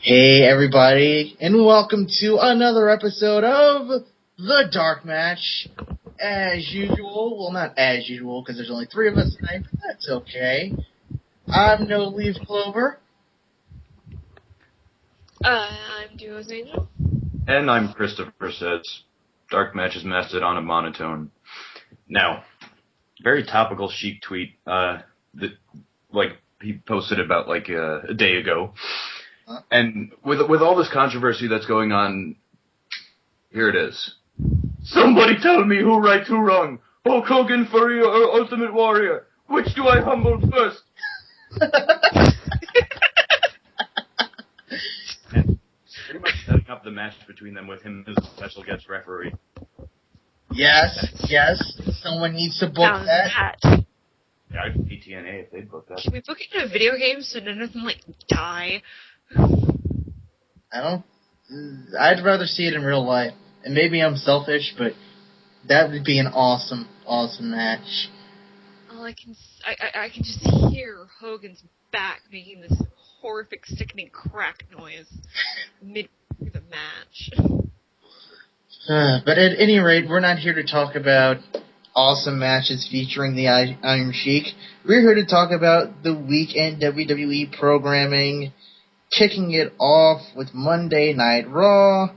Hey everybody, and welcome to another episode of the Dark Match. As usual, well not as usual because there's only three of us tonight, but that's okay. I'm No Leaf Clover. I'm Duo's Angel. And I'm Christopher Says. Dark Match is mastered on a monotone. Now, very topical Sheik tweet, he posted about a day ago. And with all this controversy that's going on, here it is. Somebody tell me who right, who wrong. Hulk Hogan, Furry, or Ultimate Warrior? Which do I humble first? And pretty much setting up the match between them with him as a special guest referee. Yes. Someone needs to book that. Yeah, I'd be TNA if they'd book that. Can we book it in a video game so none of them, die? I'd rather see it in real life. And maybe I'm selfish, but that would be an awesome match. I can just hear Hogan's back making this horrific, sickening crack noise mid through the match. But at any rate, we're not here to talk about awesome matches featuring the Iron Sheik. We're here to talk about the weekend WWE programming, kicking it off with Monday Night Raw.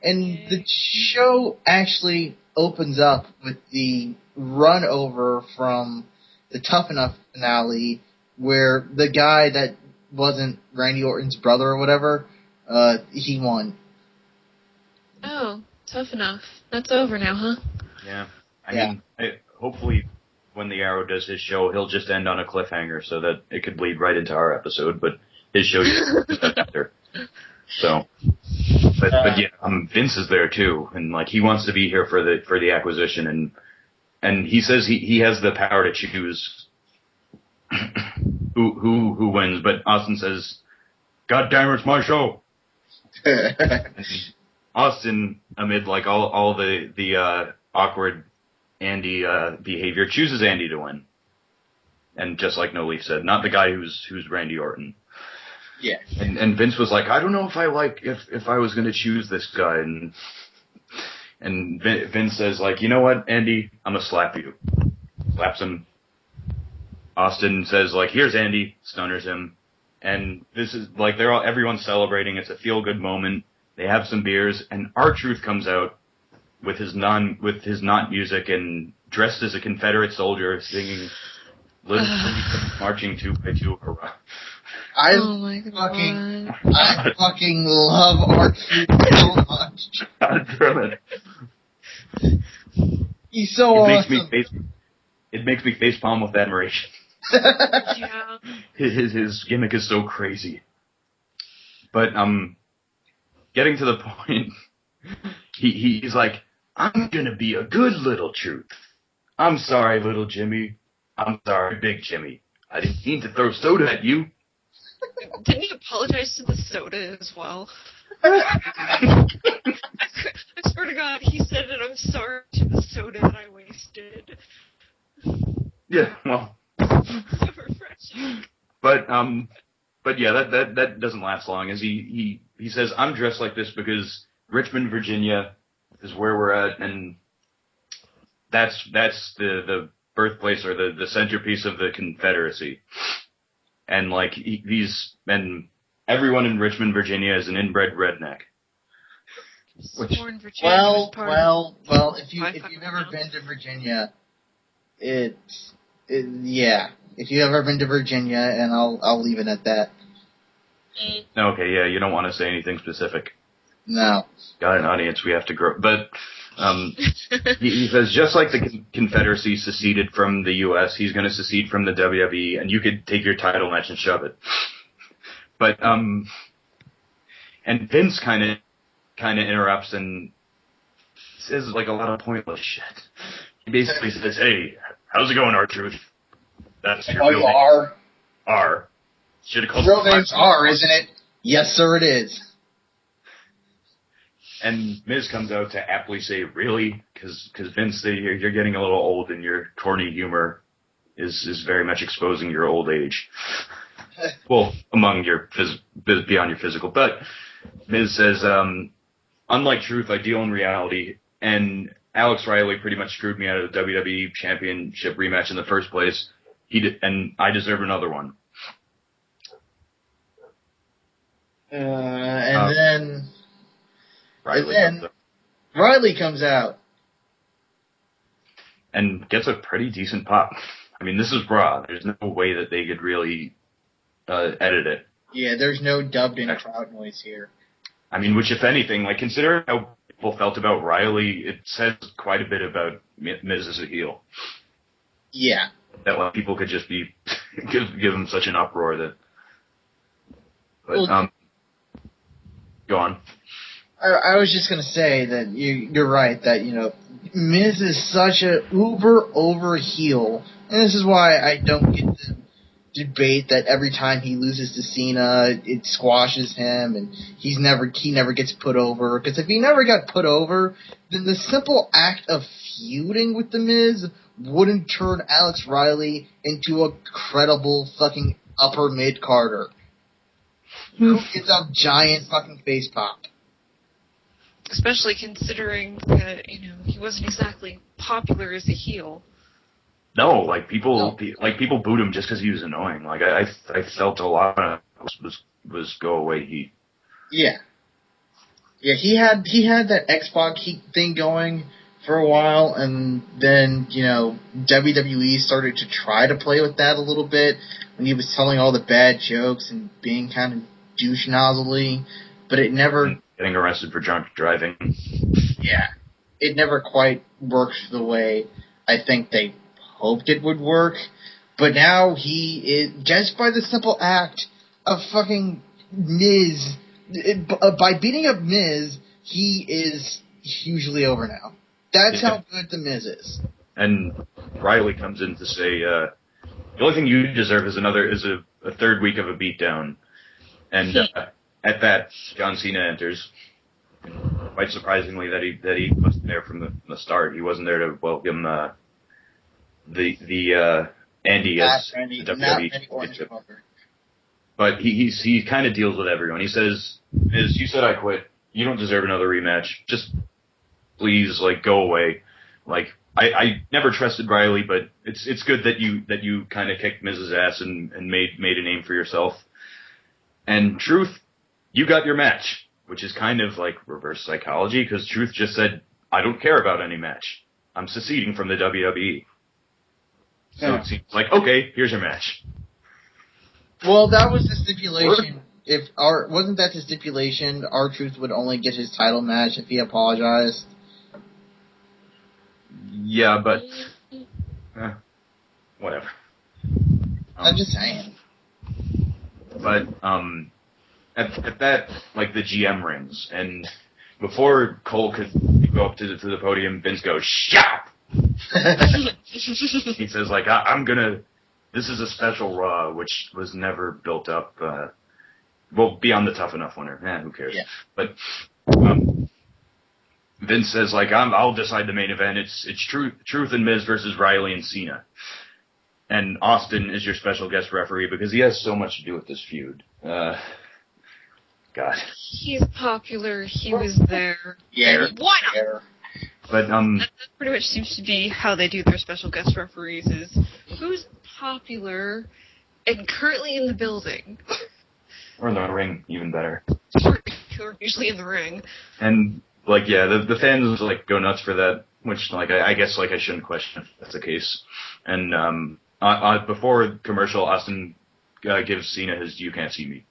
And the show actually opens up with the run over from the Tough Enough finale, where the guy that wasn't Randy Orton's brother or whatever, he won. Oh, Tough Enough. That's over now, huh? Yeah. I mean, hopefully when the Arrow does his show, he'll just end on a cliffhanger so that it could bleed right into our episode, but his show is after. So, but yeah, Vince is there too, and he wants to be here for the acquisition, and he says he has the power to choose who wins, but Austin says, "God damn it, it's my show." Austin, amid all the awkward Andy behavior, chooses Andy to win, and just like No Leaf said, not the guy who's Randy Orton. Yeah. And Vince was like, I don't know if I was going to choose this guy. And Vince says, you know what, Andy, I'm going to slap you. Slaps him. Austin says, here's Andy, stunners him. And this is, everyone's celebrating. It's a feel-good moment. They have some beers, and R-Truth comes out with his not music and dressed as a Confederate soldier singing Little Marching 2 by 2 hurrah. I fucking love R-Truth so much. God damn it. He's so awesome. It makes me facepalm with admiration. Yeah. His gimmick is so crazy. But getting to the point, he's like, I'm gonna be a good little Truth. I'm sorry, little Jimmy. I'm sorry, big Jimmy. I didn't mean to throw soda at you. Didn't he apologize to the soda as well? I swear to God, he said that I'm sorry to the soda that I wasted. Yeah, well. So refreshing. But yeah, that doesn't last long. As he says, I'm dressed like this because Richmond, Virginia, is where we're at, and that's the birthplace or the centerpiece of the Confederacy. And and everyone in Richmond, Virginia is an inbred redneck. Well, if you've ever been to Virginia, if you've ever been to Virginia, and I'll leave it at that. Okay, yeah, you don't want to say anything specific. No. Got an audience, we have to grow. But he says, just like the Confederacy seceded from the U.S., he's going to secede from the WWE, and you could take your title match and shove it. But and Vince kind of interrupts and says a lot of pointless shit. He basically says, "Hey, how's it going, R-Truth? That's your real name. R. Should have called real name's R, isn't it? Yes, sir, it is." And Miz comes out to aptly say, really? Because Vince, you're getting a little old and your corny humor is very much exposing your old age. well, among your beyond your physical. But Miz says, unlike Truth, I deal in reality, and Alex Riley pretty much screwed me out of the WWE Championship rematch in the first place. And I deserve another one. Then Riley comes out. And gets a pretty decent pop. I mean, this is Raw. There's no way that they could really edit it. Yeah, there's no dubbed-in crowd noise here. I mean, which, if anything, like, considering how people felt about Riley, it says quite a bit about Miz as a heel. Yeah. That like, people could just be give him such an uproar that. But go on. I was just gonna say that you're right that Miz is such a uber over heel, and this is why I don't get the debate that every time he loses to Cena, it squashes him, and he never gets put over. Because if he never got put over, then the simple act of feuding with the Miz wouldn't turn Alex Riley into a credible fucking upper mid Carter who gets a giant fucking face pop. Especially considering that, he wasn't exactly popular as a heel. No, like people booed him just because he was annoying. Like I felt a lot of was go away heat. Yeah, he had that Xbox thing going for a while, and then WWE started to try to play with that a little bit when he was telling all the bad jokes and being kind of douche nozzly, but it never. Getting arrested for drunk driving. Yeah. It never quite worked the way I think they hoped it would work. But now he is, just by the simple act of fucking Miz, by beating up Miz, he is hugely over now. That's how good the Miz is. And Riley comes in to say, the only thing you deserve is a third week of a beatdown. And, at that, John Cena enters. Quite surprisingly, that he wasn't there from the start. He wasn't there to welcome the Andy as the WWE Championship. But he kind of deals with everyone. He says, "Miz, you said I quit. You don't deserve another rematch. Just please, go away. I never trusted Riley, but it's good that you kind of kicked Miz's ass and made a name for yourself. And Truth, you got your match," which is kind of like reverse psychology, because Truth just said, "I don't care about any match. I'm seceding from the WWE." So it seems like, okay, here's your match. Well, that was the stipulation. Wasn't that the stipulation? R-Truth would only get his title match if he apologized. Yeah, but whatever. I'm just saying. But at that, the GM rings, and before Cole could go up to the podium, Vince goes, "Shut!" He says, I'm gonna. This is a special Raw, which was never built up. Beyond the Tough Enough winner. Who cares? Yeah. But Vince says, I'll decide the main event. It's Truth and Miz versus Riley and Cena. And Austin is your special guest referee because he has so much to do with this feud. God. He's popular. He was there. Yeah. Why not? But that pretty much seems to be how they do their special guest referees: is who's popular and currently in the building, or in the ring, even better. Or usually in the ring. And the fans go nuts for that, which I guess I shouldn't question if that's the case. And before commercial, Austin gives Cena his "You Can't See Me."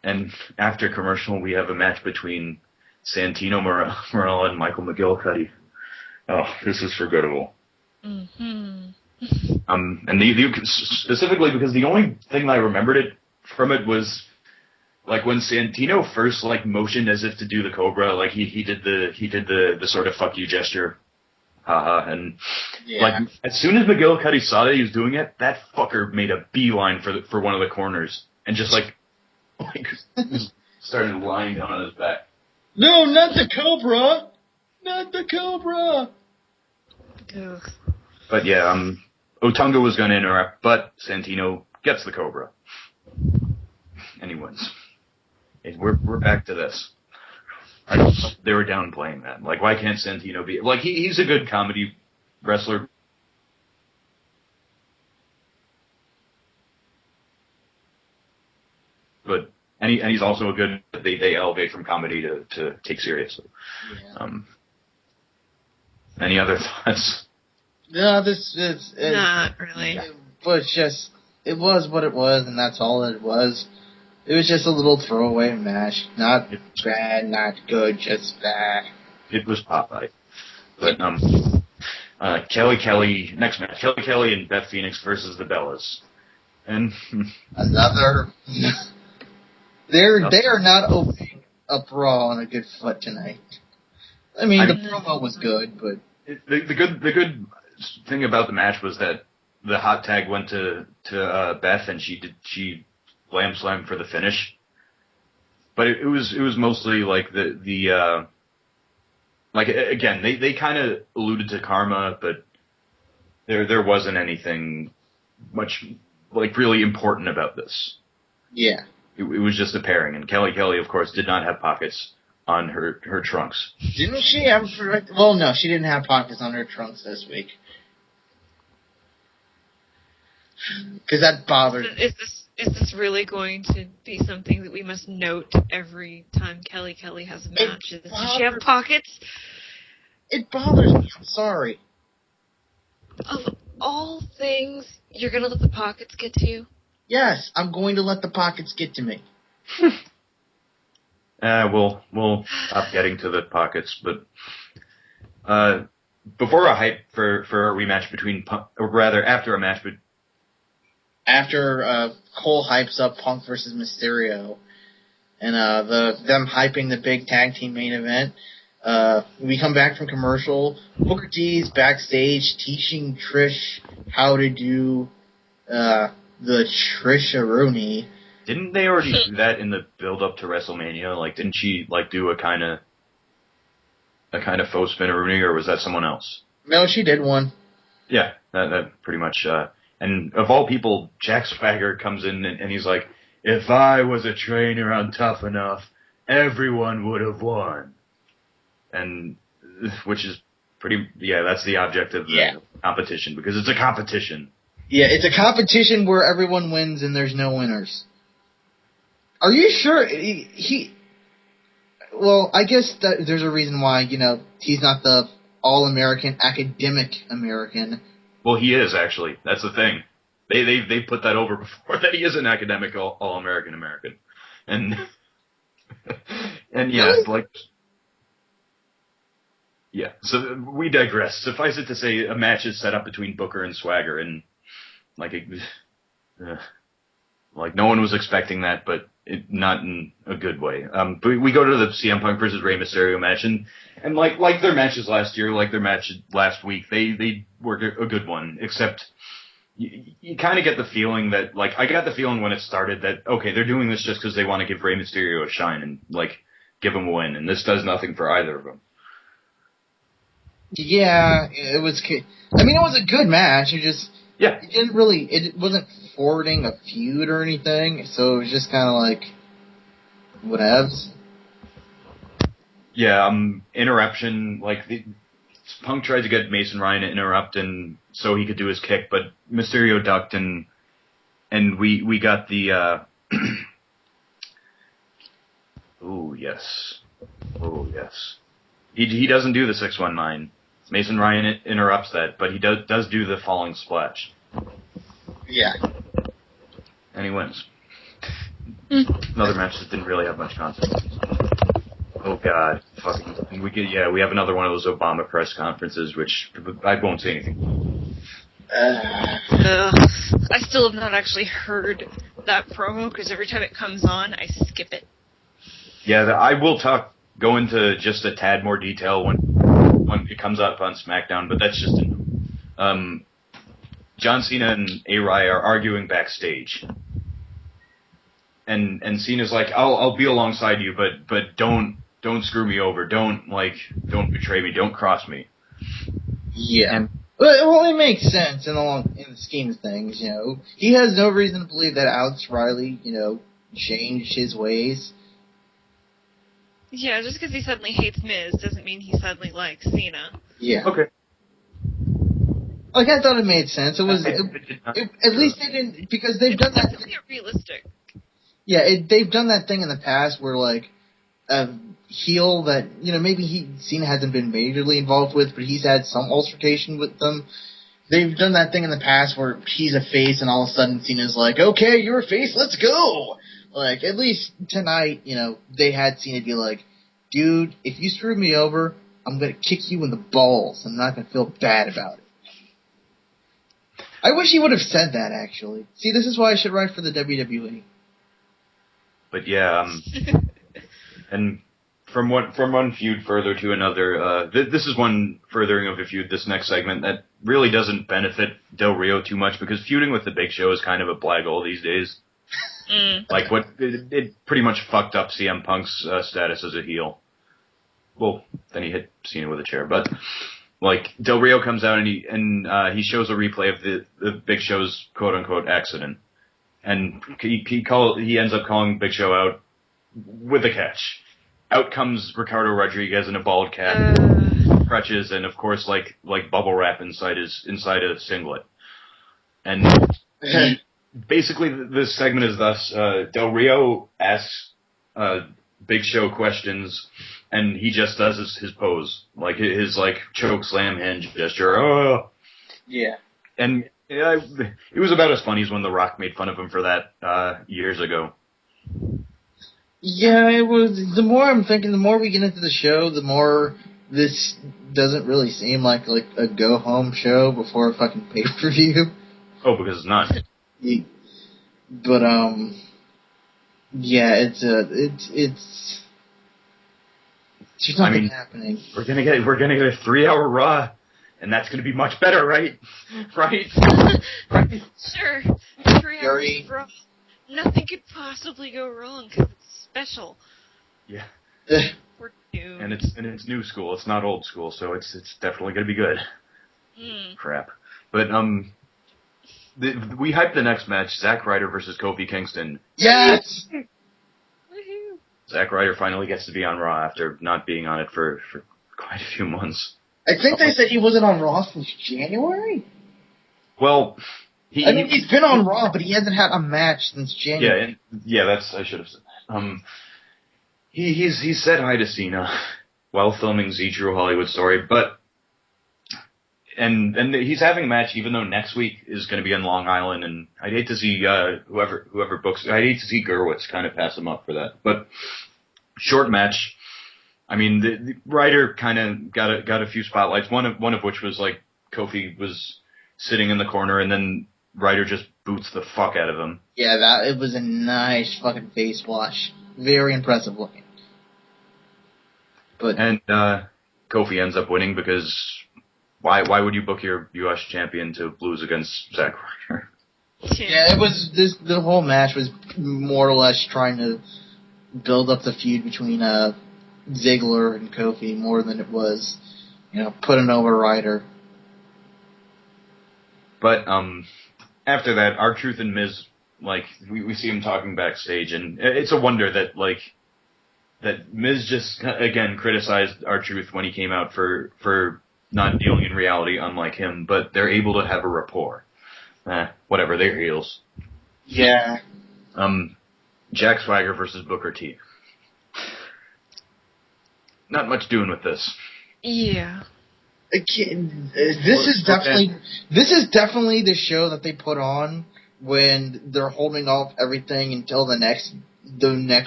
And after commercial, we have a match between Santino Marella and Michael McGillicuddy. Oh, this is forgettable. Mm-hmm. And specifically because the only thing I remembered from it was when Santino first motioned as if to do the Cobra, he did the sort of fuck you gesture, haha, and as soon as McGillicuddy saw that he was doing it, that fucker made a beeline for one of the corners and just started lying down on his back. No, not the Cobra! Not the Cobra! Ugh. But yeah, Otunga was going to interrupt, but Santino gets the Cobra. And he wins. And we're back to this. They were downplaying that. Like, why can't Santino be... Like, he's a good comedy wrestler. But... And he's also a good... They elevate from comedy to take seriously. Yeah. Any other thoughts? No, this is... Not really. It was what it was, and that's all it was. It was just a little throwaway match. Not bad, not good, just bad. It was Popeye. But, Kelly, next match. Kelly and Beth Phoenix versus the Bellas. And... Another... They are not opening up Raw on a good foot tonight. I mean, the promo was good, but... The good thing about the match was that the hot tag went to Beth, and she slammed for the finish. But it was mostly like the like, again, they kind of alluded to karma, but there wasn't anything much like really important about this. Yeah. It was just a pairing, and Kelly, of course, did not have pockets on her trunks. Didn't she have... Well, no, she didn't have pockets on her trunks this week. Because that bothered... Is this really going to be something that we must note every time Kelly has matches? Does she have pockets? It bothers me. I'm sorry. Of all things, you're going to let the pockets get to you? Yes, I'm going to let the pockets get to me. We'll stop getting to the pockets, but before a hype for a rematch between Punk, or rather after a match, but after Cole hypes up Punk versus Mysterio, and them hyping the big tag team main event, we come back from commercial. Booker T's backstage teaching Trish how to do the Trish-a-rooney. Didn't they already do that in the build-up to WrestleMania? Like, didn't she do a kind of faux spin-a-rooney, or was that someone else? No, she did one. Yeah, that pretty much. And of all people, Jack Swagger comes in and he's like, "If I was a trainer on Tough Enough, everyone would have won." And which is pretty. Yeah, that's the object of the competition, because it's a competition. Yeah, it's a competition where everyone wins and there's no winners. Are you sure well, I guess that there's a reason why, he's not the all-American, academic American. Well, he is, actually. That's the thing. They put that over before, that he is an academic all-American American. And yeah, really? Yeah, so we digress. Suffice it to say, a match is set up between Booker and Swagger, and no one was expecting that, but not in a good way. But we go to the CM Punk versus Rey Mysterio match, and like their matches last year, like their match last week, they were a good one. Except you kind of get the feeling that, I got the feeling when it started that, okay, they're doing this just because they want to give Rey Mysterio a shine and give him a win, and this does nothing for either of them. Yeah, it was. I mean, it was a good match. It wasn't forwarding a feud or anything, so it was just kind of whatevs. Yeah, interruption, Punk tried to get Mason Ryan to interrupt and so he could do his kick, but Mysterio ducked, and we got the oh yes. He doesn't do the 619. Mason Ryan interrupts that, but he does do the falling splash. Yeah. And he wins. Another match that didn't really have much consequence. Oh God, we have another one of those Obama press conferences, which I won't say anything. I still have not actually heard that promo, because every time it comes on, I skip it. Yeah, I will go into just a tad more detail when it comes up on SmackDown, but that's just John Cena and A.Rai are arguing backstage. And Cena's like, I'll be alongside you, but don't screw me over. Don't betray me. Don't cross me. Yeah. Well, it makes sense in the scheme of things, you know. He has no reason to believe that Alex Riley, you know, changed his ways. Yeah, just because he suddenly hates Miz doesn't mean he suddenly likes Cena. Yeah. Okay. Like, I thought it made sense. It was, at least they didn't, because they've done that. It's realistic. Yeah, they've done that thing in the past where, like, a heel that, you know, maybe Cena hasn't been majorly involved with, but he's had some altercation with them. They've done that thing in the past where he's a face and all of a sudden Cena's like, okay, you're a face, let's go! Like, at least tonight, you know, they had Cena be like, dude, if you screw me over, I'm gonna kick you in the balls. I'm not gonna feel bad about it. I wish he would have said that, actually. See, this is why I should write for the WWE. But yeah, and from one feud further to another, this is one furthering of a feud, this next segment, that really doesn't benefit Del Rio too much, because feuding with the Big Show is kind of a blackgull these days. Like, it pretty much fucked up CM Punk's status as a heel. Well, then he hit Cena with a chair, but, like, Del Rio comes out and he shows a replay of the Big Show's quote-unquote accident. And he ends up calling Big Show out with a catch. Out comes Ricardo Rodriguez in a bald cap, crutches, and of course, like bubble wrap inside a singlet. And basically, this segment is thus: Del Rio asks Big Show questions, and he just does his pose, like his choke slam hand gesture. Oh, yeah. And it was about as funny as when The Rock made fun of him for that years ago. Yeah, it was. The more I'm thinking, the more we get into the show, the more this doesn't really seem like a go-home show before a fucking pay-per-view. Oh, because it's not. But, yeah, it's there's nothing happening. We're gonna get a 3-hour Raw, and that's gonna be much better, right? Right? Right? Sure. 3 hours of Raw. Nothing could possibly go wrong because it's special. Yeah. We're new. And it's new school. It's not old school, so it's definitely gonna be good. Crap. But we hyped the next match: Zack Ryder versus Kofi Kingston. Yes. Woohoo! Zack Ryder finally gets to be on Raw after not being on it for quite a few months. I think they said he wasn't on Raw since January. Well, he's been on Raw, but he hasn't had a match since January. I should have said that. He said hi to Cena while filming Z True Hollywood Story, but and he's having a match even though next week is going to be in Long Island, and I'd hate to see whoever books. I'd hate to see Gerwitz kind of pass him up for that, but short match. I mean, the Ryder kind of got a few spotlights. One of which was like Kofi was sitting in the corner, and then Ryder just boots the fuck out of him. Yeah, it was a nice fucking face wash. Very impressive looking. And Kofi ends up winning because why would you book your U.S. champion to lose against Zack Ryder? Yeah, it was the whole match was more or less trying to build up the feud between Ziggler and Kofi more than it was, putting over Ryder. But after that, R-Truth and Miz, we see him talking backstage, and it's a wonder that Miz just again criticized R-Truth when he came out for not dealing in reality, unlike him, but they're able to have a rapport. Whatever, they're heels. Yeah. Jack Swagger versus Booker T. Not much doing with this. Yeah. Again, this is definitely the show that they put on when they're holding off everything until the next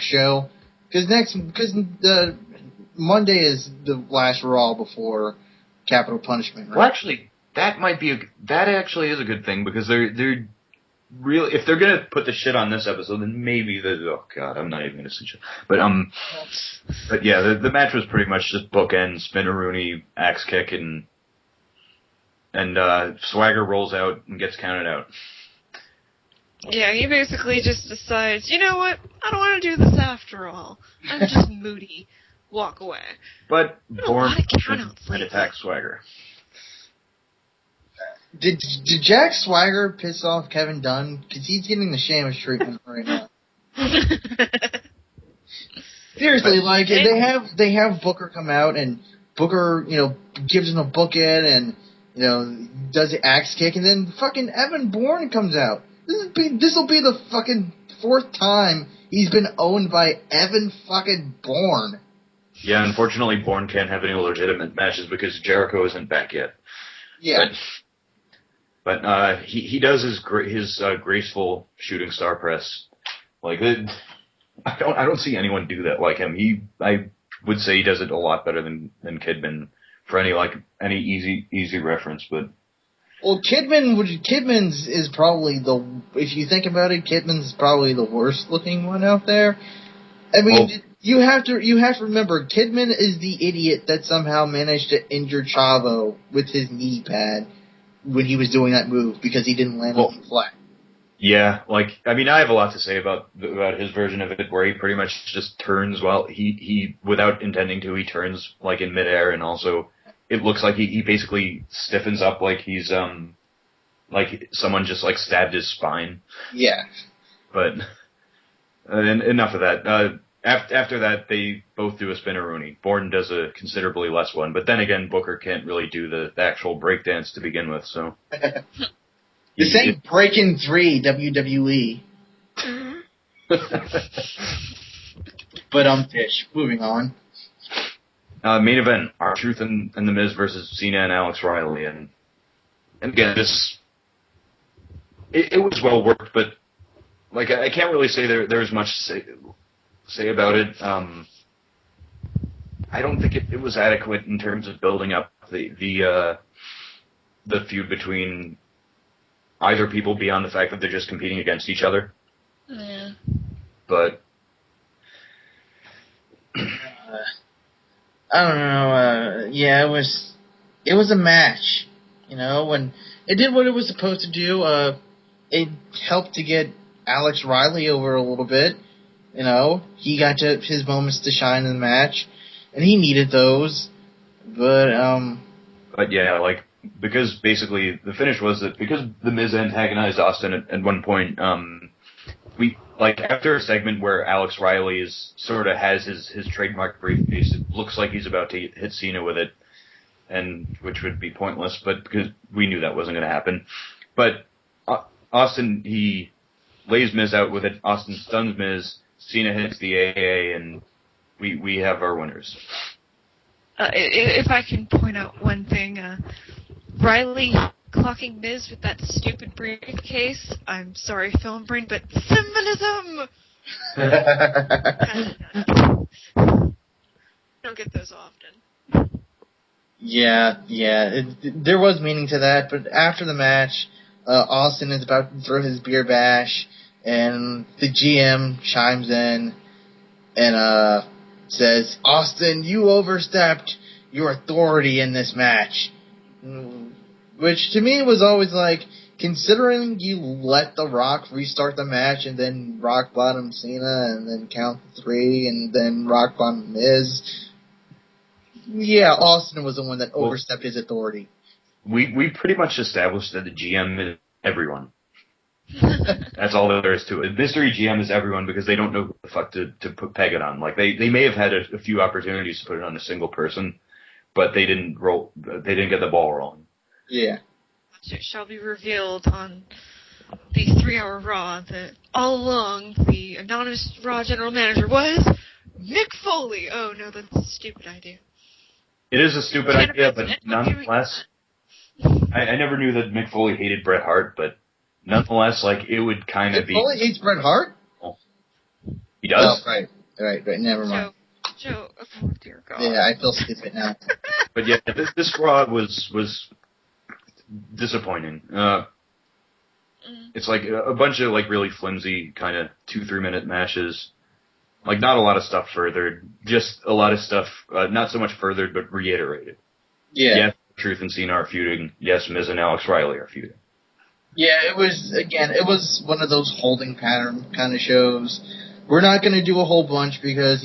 show. Because Monday is the last Raw before Capital Punishment. Right? Well, actually, that actually is a good thing, because they're really, if they're gonna put the shit on this episode, then maybe oh god, I'm not even gonna say shit. But yeah, the match was pretty much just bookend, spin-a-rooney, axe kick, and Swagger rolls out and gets counted out. Yeah, he basically just decides, you know what, I don't want to do this after all. I'm just moody. Walk away. But Bourne countouts and attack Swagger. Did Jack Swagger piss off Kevin Dunn? Because he's getting the Sheamus treatment right now. Seriously, like they have Booker come out and Booker, gives him a bookend and does the axe kick, and then fucking Evan Bourne comes out. This will be the fucking fourth time he's been owned by Evan fucking Bourne. Yeah, unfortunately, Bourne can't have any legitimate matches because Jericho isn't back yet. Yeah. But he does his graceful shooting star press. Like I don't see anyone do that like him. I would say he does it a lot better than Kidman for any easy reference. But well, Kidman's is probably if you think about it, Kidman's probably the worst looking one out there. I mean, you have to remember, Kidman is the idiot that somehow managed to injure Chavo with his knee pad when he was doing that move because he didn't land on the flat. Yeah, I have a lot to say about his version of it, where he pretty much just turns while he without intending to, he turns in midair, and also it looks like he basically stiffens up like he's like someone just stabbed his spine. Yeah. But enough of that. After that, they both do a spinneroonie. Bourne does a considerably less one, but then again, Booker can't really do the actual breakdance to begin with, so. This ain't Breaking 3 WWE. But Fish. Moving on. Main event: R-Truth and The Miz versus Cena and Alex Riley, and again, it was well worked, but I can't really say there's much to say about it. I don't think it was adequate in terms of building up the feud between either people beyond the fact that they're just competing against each other. Yeah. But I don't know. Yeah, it was a match. When it did what it was supposed to do. It helped to get Alex Riley over a little bit. He got his moments to shine in the match, and he needed those. But yeah, because basically the finish was that because The Miz antagonized Austin at one point, we after a segment where Alex Riley has his trademark briefcase, it looks like he's about to hit Cena with it, and which would be pointless, but because we knew that wasn't going to happen. But Austin, he lays Miz out with it. Austin stuns Miz. Cena hits the AA, and we have our winners. If I can point out one thing, Riley clocking Miz with that stupid briefcase. I'm sorry, film brain, but symbolism! Don't get those often. Yeah. There was meaning to that, but after the match, Austin is about to throw his beer bash, and the GM chimes in and says, "Austin, you overstepped your authority in this match." Which to me was always considering you let The Rock restart the match and then Rock bottom Cena and then count 3 and then Rock bottom Miz. Yeah, Austin was the one that overstepped his authority. We pretty much established that the GM is everyone. That's all there is to it. Mystery GM is everyone because they don't know who the fuck to peg it on. They may have had a few opportunities to put it on a single person, but they didn't get the ball rolling. Yeah. It shall be revealed on the 3-hour Raw that all along the anonymous Raw general manager was Mick Foley. Oh no, that's a stupid idea. It is a stupid idea, but nonetheless, I never knew that Mick Foley hated Bret Hart, but nonetheless, it would kind of be. Mick Foley hates Bret Hart? Oh. He does? Oh, right, never mind. Joe, oh dear God. Yeah, I feel stupid now. But yeah, this Raw was disappointing. It's a bunch of really flimsy kind of 2-3 minute matches. Not a lot of stuff furthered, just a lot of stuff not so much furthered but reiterated. Yeah. Yes, Truth and Cena are feuding. Yes, Miz and Alex Riley are feuding. Yeah, it was one of those holding pattern kind of shows. We're not going to do a whole bunch because,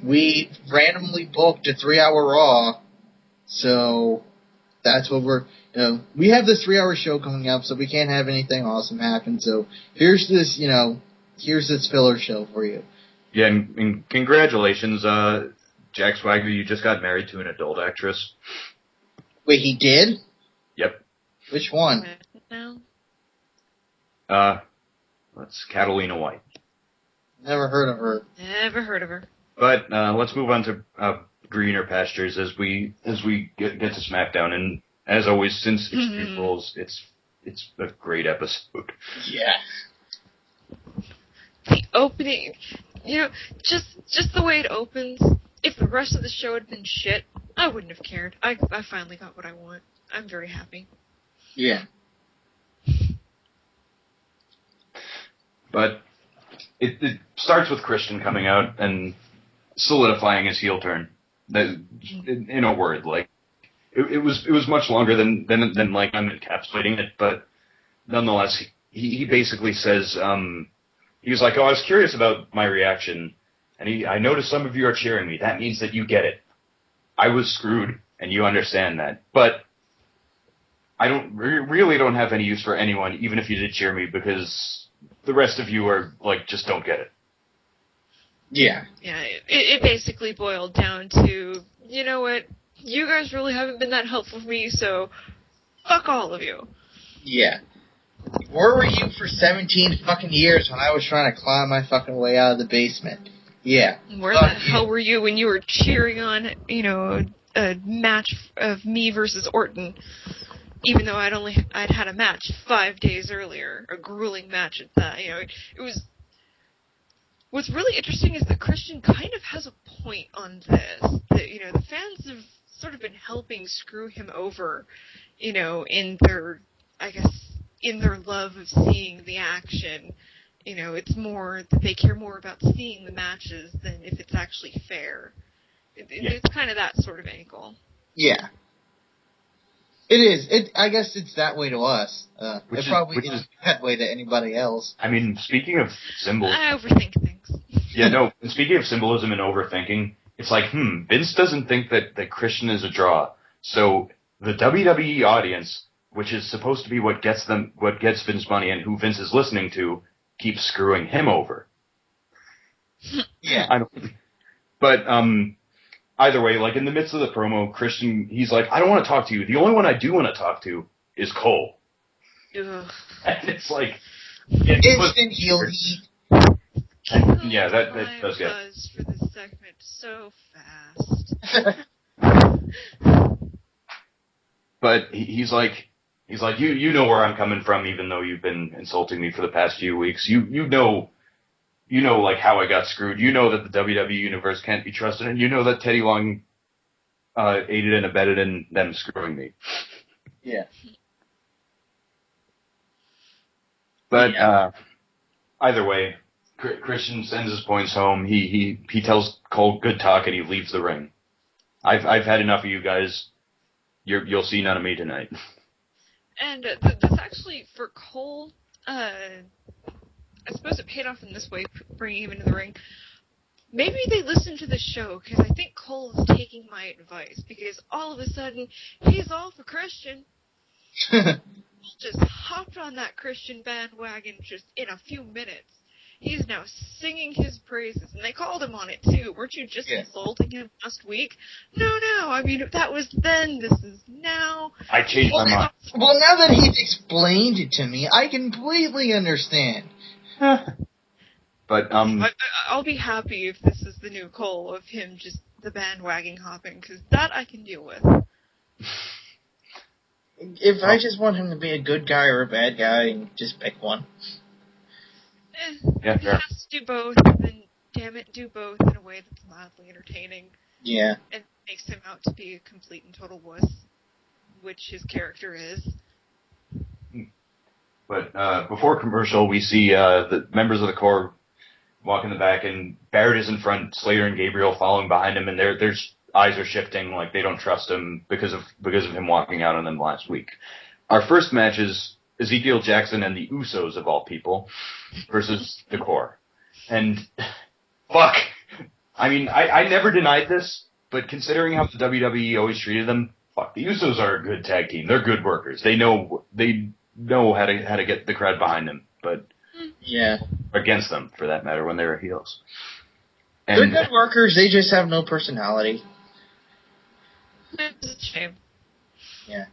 we randomly booked a 3-hour Raw, so that's what we have this 3-hour show coming up, so we can't have anything awesome happen. So here's this, here's this filler show for you. Yeah, and congratulations, Jack Swagger, you just got married to an adult actress. Wait, he did? Yep. Which one? No. That's Catalina White. Never heard of her. Never heard of her. But let's move on to greener pastures as we get to SmackDown. And as always, since Extreme Rules, it's a great episode. Yeah. The opening, just the way it opens. If the rest of the show had been shit, I wouldn't have cared. I finally got what I want. I'm very happy. Yeah. But it starts with Christian coming out and solidifying his heel turn. In a word, like it was much longer than like I'm encapsulating it, but nonetheless, he basically says he was like, "Oh, I was curious about my reaction, and I noticed some of you are cheering me. That means that you get it. I was screwed, and you understand that, but." I really don't have any use for anyone, even if you did cheer me, because the rest of you are, just don't get it. Yeah. Yeah, it basically boiled down to, you know what, you guys really haven't been that helpful for me, so fuck all of you. Yeah. Where were you for 17 fucking years when I was trying to climb my fucking way out of the basement? Yeah. Where the hell were you when you were cheering on, a match of me versus Orton? Even though I'd had a match 5 days earlier, a grueling match at that. It was. What's really interesting is that Christian kind of has a point on this. That the fans have sort of been helping screw him over, in their love of seeing the action. It's more that they care more about seeing the matches than if it's actually fair. It's kind of that sort of angle. Yeah. It is. I guess it's that way to us. It probably isn't that way to anybody else. I mean, speaking of symbols... I overthink things. Yeah, no, and speaking of symbolism and overthinking, it's like, Vince doesn't think that Christian is a draw. So the WWE audience, which is supposed to be what gets Vince money and who Vince is listening to, keeps screwing him over. Yeah. But, either way, in the midst of the promo, Christian, he's like, I don't want to talk to you. The only one I do want to talk to is Cole. Ugh. And it's like... Instant heel heat. Yeah, that does get... For this segment so fast. But he's like, you know where I'm coming from, even though you've been insulting me for the past few weeks. You know, how I got screwed. You know that the WWE universe can't be trusted, and you know that Teddy Long aided and abetted in them screwing me. Yeah. But either way, Christian sends his points home. He tells Cole good talk, and he leaves the ring. I've had enough of you guys. You'll see none of me tonight. And this actually, for Cole, I suppose it paid off in this way, bringing him into the ring. Maybe they listened to the show, because I think Cole is taking my advice, because all of a sudden, he's all for Christian. Just hopped on that Christian bandwagon just in a few minutes. He's now singing his praises, and they called him on it, too. Weren't you just insulting him last week? No, I mean, if that was then, this is now. I changed my mind. Well, now that he's explained it to me, I completely understand. But, I'll be happy if this is the new Cole, of him just the bandwagon hopping, because that I can deal with. If I just want him to be a good guy or a bad guy, just pick one. If he has to do both, then damn it, do both in a way that's mildly entertaining. Yeah. And makes him out to be a complete and total wuss, which his character is. But before commercial, we see the members of the Corps walk in the back, and Barrett is in front, Slater and Gabriel following behind him, and their eyes are shifting, like they don't trust him because of him walking out on them last week. Our first match is Ezekiel Jackson and the Usos, of all people, versus the Corps. And, fuck. I mean, I never denied this, but considering how the WWE always treated them, fuck, the Usos are a good tag team. They're good workers. They know how to get the crowd behind them, but yeah, against them for that matter when they're heels. And they're good workers. They just have no personality. It's a shame. Yeah,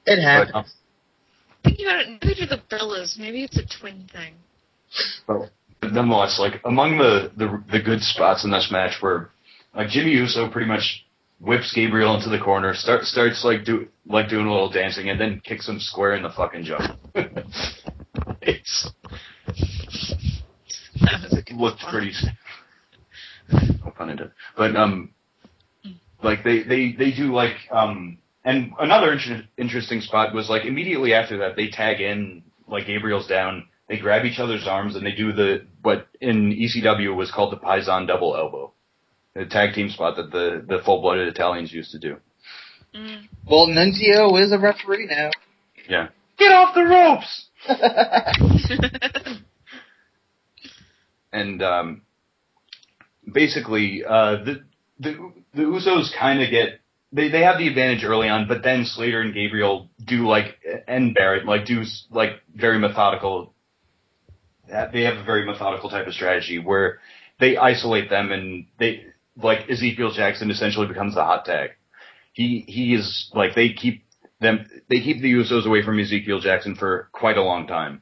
it happens. Thinking about it, maybe they're the Bellas. Maybe it's a twin thing. But nonetheless, like among the good spots in this match were like Jimmy Uso pretty much whips Gabriel into the corner, starts doing a little dancing, and then kicks him square in the fucking jaw. It looked pretty. No pun intended. But like they do like and another interesting spot was like immediately after that they tag in like Gabriel's down, they grab each other's arms and they do what in ECW was called the Paisan double elbow. The tag team spot that the full-blooded Italians used to do. Mm. Well, Nunzio is a referee now. Yeah. Get off the ropes! And basically, the Usos kind of get they have the advantage early on, but then Slater and Gabriel and Barrett do very methodical. They have a very methodical type of strategy where they isolate them and Ezekiel Jackson essentially becomes the hot tag. He is they keep the Usos away from Ezekiel Jackson for quite a long time.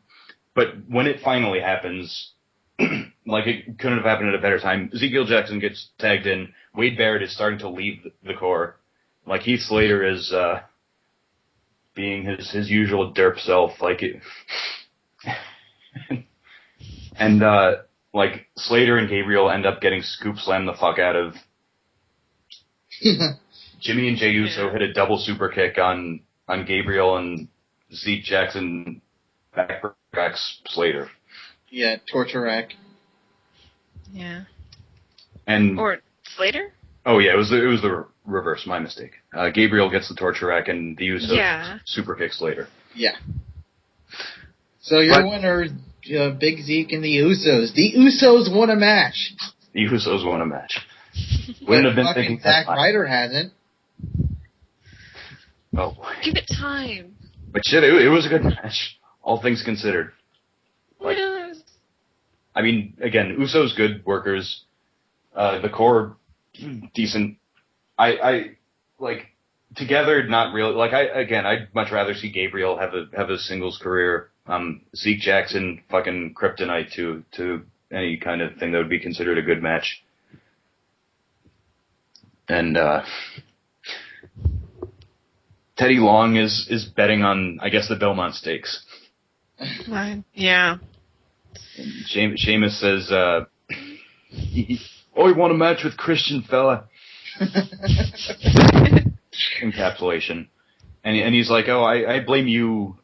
But when it finally happens, it couldn't have happened at a better time. Ezekiel Jackson gets tagged in. Wade Barrett is starting to leave the core. Heath Slater is being his usual derp self. And Slater and Gabriel end up getting scoop slammed the fuck out of. Jimmy and Jey Uso hit a double super kick on Gabriel, and Zeke Jackson backs Slater. Yeah, torture rack. Yeah. Or Slater? Oh yeah, it was the reverse. My mistake. Gabriel gets the torture rack, and the Usos super kick Slater. Yeah. So your winner, Big Zeke and the Usos. The Usos won a match. The Usos won a match. Wouldn't have been thinking Zack Ryder hasn't. Oh boy. Give it time. But shit, it was a good match, all things considered. I mean, again, Usos good workers. The core decent. I together not really. I'd much rather see Gabriel have a singles career. Zeke Jackson fucking kryptonite to any kind of thing that would be considered a good match. And Teddy Long is betting on, I guess, the Belmont Stakes. Yeah. Sheamus says, he won a match with Christian fella. Encapsulation. And he's like, oh, I blame you.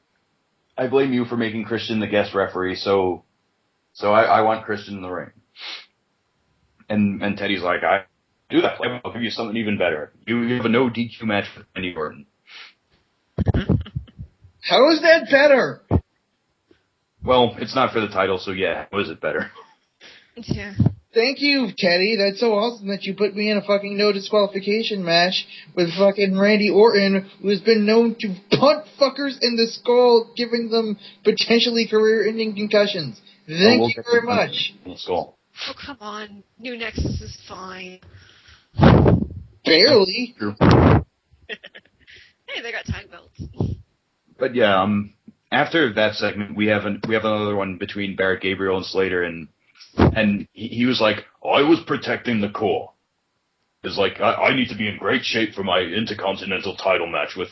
I blame you for making Christian the guest referee, so I want Christian in the ring. And Teddy's like, I do that. I'll give you something even better. You have a no DQ match with Randy Orton. How is that better? Well, it's not for the title, so yeah, how is it better? Yeah. Thank you, Teddy. That's so awesome that you put me in a fucking no disqualification match with fucking Randy Orton, who has been known to punt fuckers in the skull, giving them potentially career-ending concussions. Thank you very much. Skull. Oh, come on. New Nexus is fine. Barely. Hey, they got tag belts. But yeah, after that segment, we have another one between Barrett, Gabriel, and Slater, and he was like, I was protecting the core. It's like, I need to be in great shape for my Intercontinental title match with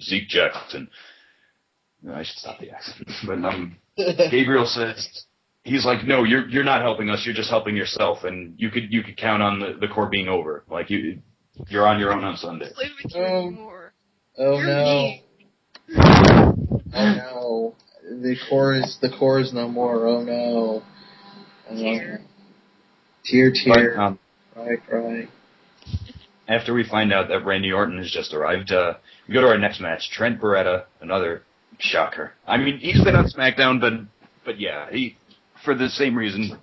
Zeke Jackson. I should stop the accent. But Gabriel says, he's like, no, you're not helping us. You're just helping yourself, and you could count on the core being over. Like you're on your own on Sunday. Oh no. Oh no. The core is no more. Oh no. Tear. Cry. After we find out that Randy Orton has just arrived, we go to our next match. Trent Beretta, another shocker. I mean, he's been on SmackDown, but yeah, he for the same reason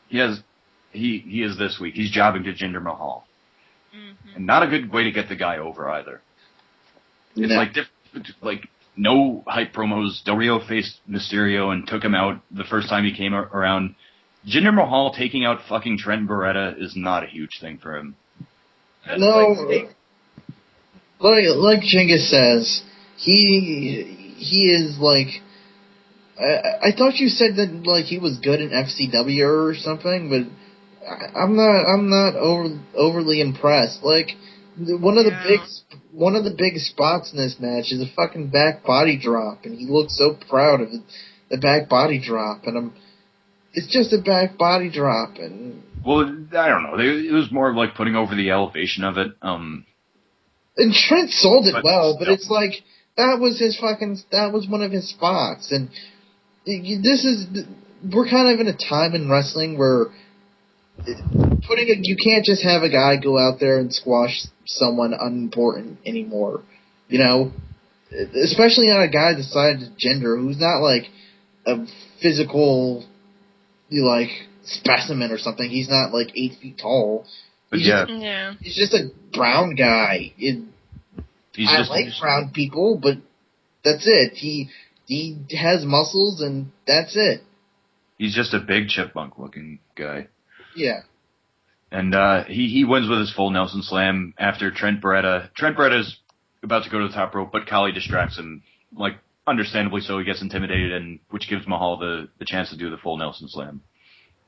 he is this week. He's jobbing to Jinder Mahal. Mm-hmm. And not a good way to get the guy over either. It's like no hype promos. Del Rio faced Mysterio and took him out the first time he came around. Jinder Mahal taking out fucking Trent Beretta is not a huge thing for him. No, like Genghis says, he is like. I thought you said that like he was good in FCW or something, but I'm not overly impressed. Like one of the big spots in this match is a fucking back body drop, and he looks so proud of the back body drop, and it's just a back body drop, and well, I don't know. It was more of like putting over the elevation of it. And Trent sold it well, but it's like that was one of his spots, and we're kind of in a time in wrestling where you can't just have a guy go out there and squash someone unimportant anymore, you know, especially not a guy the size of Jinder, who's not like a physical like specimen or something. He's not like 8 feet tall. But he's just a brown guy. I like brown people, but that's it. He has muscles, and that's it. He's just a big chipmunk-looking guy. Yeah. And he wins with his full Nelson Slam after Trent Beretta. Trent Beretta's about to go to the top rope, but Khali distracts him, like, understandably so. He gets intimidated, and which gives Mahal the chance to do the full Nelson Slam.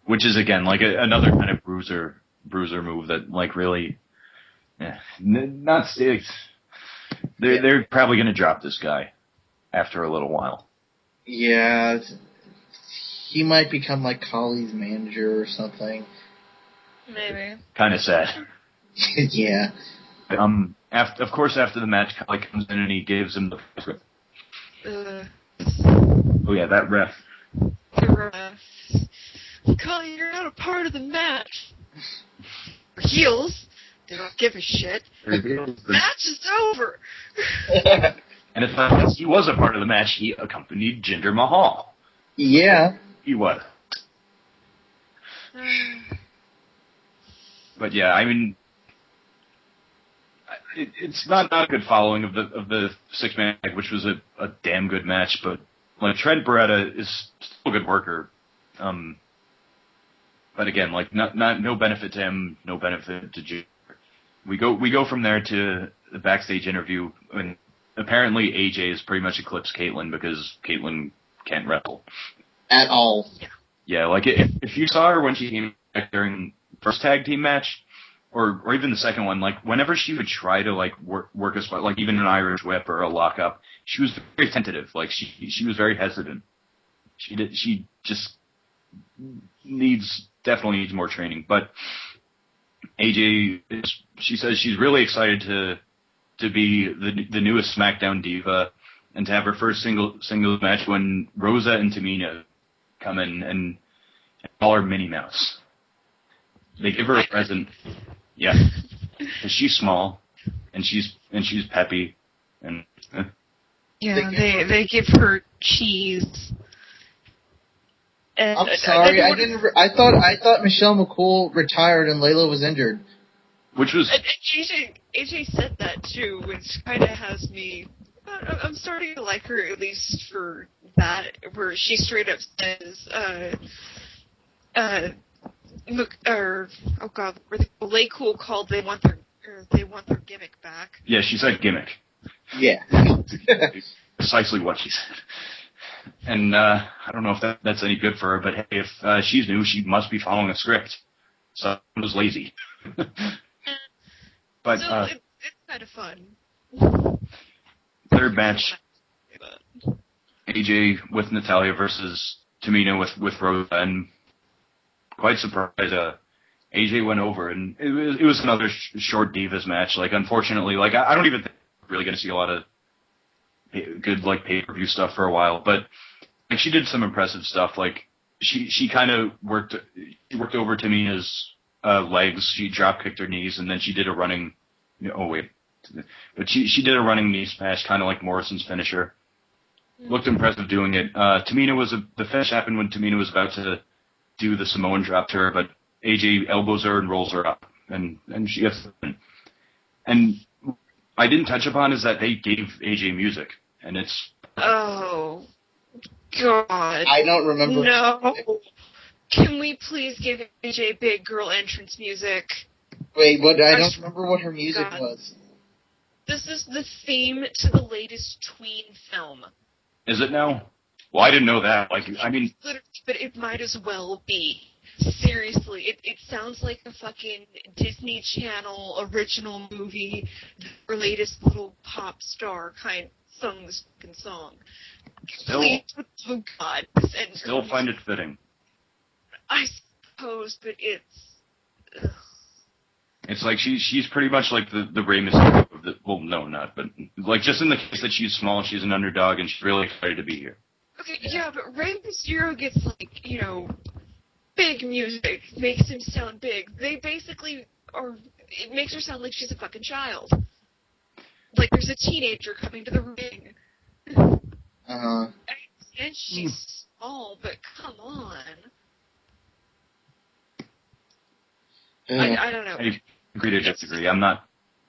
Which is, again, like another kind of bruiser move that, like, really... not sticks. They're probably going to drop this guy after a little while. Yeah, he might become like Khali's manager or something. Maybe. Kind of sad. Yeah. Of course, after the match, Khali comes in and he gives him the ref. Oh yeah, that ref. The ref. Khali, you're not a part of the match. Heels. They don't give a shit. Match is over. And it's not because he was a part of the match. He accompanied Jinder Mahal. Yeah. He was. But yeah, I mean, it's not a good following of the six-man tag, which was a damn good match. But like Trent Beretta is still a good worker. But again, like no benefit to him, no benefit to Jinder. We go from there to the backstage interview, and apparently AJ has pretty much eclipsed Caitlyn because Caitlyn can't wrestle at all. Yeah, like if you saw her when she came back during the first tag team match, or even the second one, like whenever she would try to like work a spot, like even an Irish whip or a lockup, she was very tentative. Like she was very hesitant. She just definitely needs more training, but. AJ, she says she's really excited to be the newest SmackDown diva and to have her first single match when Rosa and Tamina come in and call her Minnie Mouse. They give her a present, yeah, 'cause she's small and she's peppy and yeah, they give her cheese. I'm sorry, I thought Michelle McCool retired and Layla was injured. Which was AJ said that too, which kind of has me. I'm starting to like her at least for that, where she straight up says, were Lay Cool called they want their gimmick back. Yeah, she said gimmick. Yeah, precisely what she said. And I don't know if that's any good for her, but hey, if she's new, she must be following a script. So it was lazy. But so it's kind of fun. Third match, AJ with Natalya versus Tamina with Rosa, and quite surprised, AJ went over, and it was another short Divas match. Like, unfortunately, like I don't even think we're really going to see a lot of good like pay-per-view stuff for a while, but like she did some impressive stuff. Like she kind of worked over Tamina's legs. She drop kicked her knees, and then she did a running. But she did a running knee smash, kind of like Morrison's finisher. Looked impressive doing it. The finish happened when Tamina was about to do the Samoan drop to her, but AJ elbows her and rolls her up, and she gets the win. And I didn't touch upon is that they gave AJ music, and it's... Oh, God. I don't remember. No. Can we please give AJ big girl entrance music? Wait, what? I don't remember what her music was. This is the theme to the latest tween film. Is it now? Well, I didn't know that. Like, I mean... But it might as well be. Seriously, it sounds like a fucking Disney Channel original movie, their latest little pop star kind sung this fucking song. Please, oh God. Still find it fitting. I suppose, but it's... Ugh. It's like she's pretty much like the Rey Mysterio of the... Well, no, not, but... Like, just in the case that she's small, she's an underdog, and she's really excited to be here. Okay, yeah, but Rey Mysterio gets, like, big music, makes him sound big. They basically are... It makes her sound like she's a fucking child. Like there's a teenager coming to the ring. Uh-huh. And she's small, but come on. I don't know. I agree to disagree. I'm not...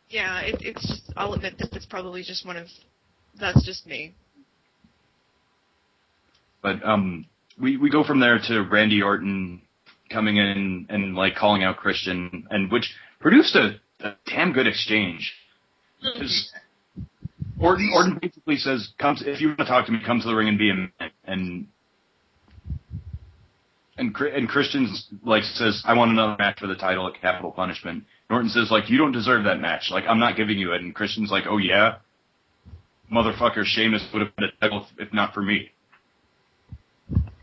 Yeah, it's just... I'll admit that it's probably just one of... That's just me. But, we go from there to Randy Orton coming in and, like, calling out Christian, and which produced a damn good exchange. Because Orton basically says, if you want to talk to me, come to the ring and be a man. And Christian's, like, says, I want another match for the title at Capital Punishment. Orton says, like, you don't deserve that match. Like, I'm not giving you it. And Christian's like, oh, yeah? Motherfucker, Sheamus would have been a title if not for me.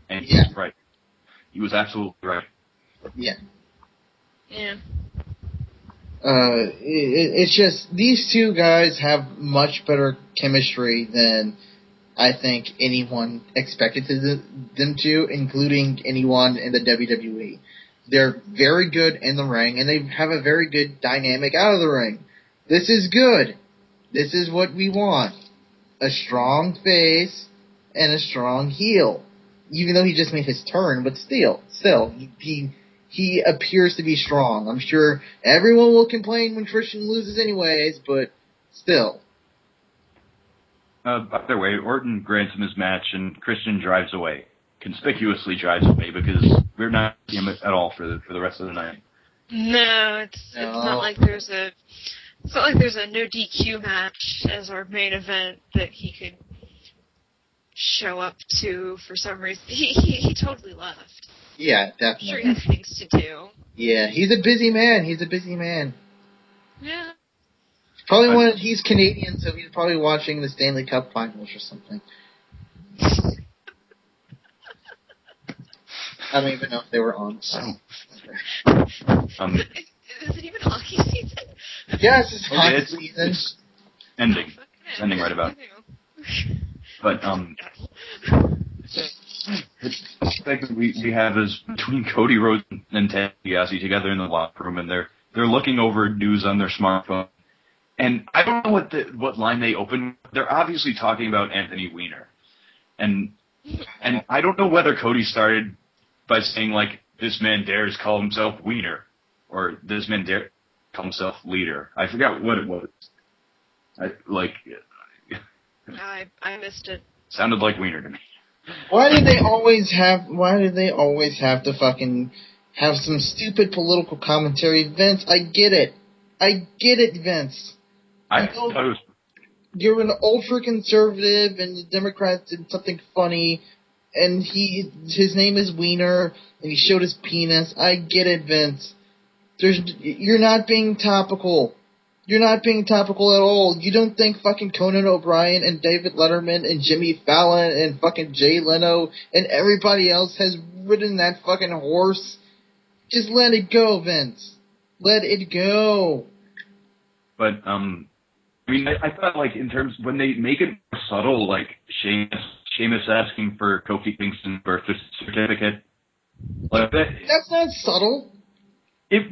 And he was right. He was absolutely right. Yeah. Yeah. It's just, these two guys have much better chemistry than I think anyone expected them to, including anyone in the WWE. They're very good in the ring, and they have a very good dynamic out of the ring. This is good. This is what we want. A strong face and a strong heel. Even though he just made his turn, but still, he appears to be strong. I'm sure everyone will complain when Christian loses anyways, but still. By the way, Orton grants him his match, and Christian drives away. Conspicuously drives away, because we're not seeing him at all for the rest of the night. No, it's not like there's a... It's not like there's a no DQ match as our main event that he could show up to for some reason. He totally left. Yeah, definitely. I'm sure he has things to do. Yeah, he's a busy man. Yeah. He's Canadian, so he's probably watching the Stanley Cup Finals or something. I don't even know if they were on. So. Is it even hockey season? Yes, it's hockey season. It's ending. It's ending right about. But, the segment we have is between Cody Rhodes and Ted DiBiase together in the locker room, and they're looking over news on their smartphone. And I don't know what line they open. They're obviously talking about Anthony Weiner. And I don't know whether Cody started by saying, like, this man dares call himself Weiner, or this man dares call himself Leader. I forgot what it was. I missed it. Sounded like Wiener to me. Why do they always have to fucking have some stupid political commentary? Vince, I get it, Vince. I thought it was... You're an ultra-conservative, and the Democrats did something funny, and his name is Wiener, and he showed his penis. I get it, Vince. You're not being topical. You're not being topical at all. You don't think fucking Conan O'Brien and David Letterman and Jimmy Fallon and fucking Jay Leno and everybody else has ridden that fucking horse? Just let it go, Vince. Let it go. But, I mean, I thought, like, in terms, when they make it more subtle, like, Sheamus asking for Kofi Kingston's birth certificate, like, that's not subtle. It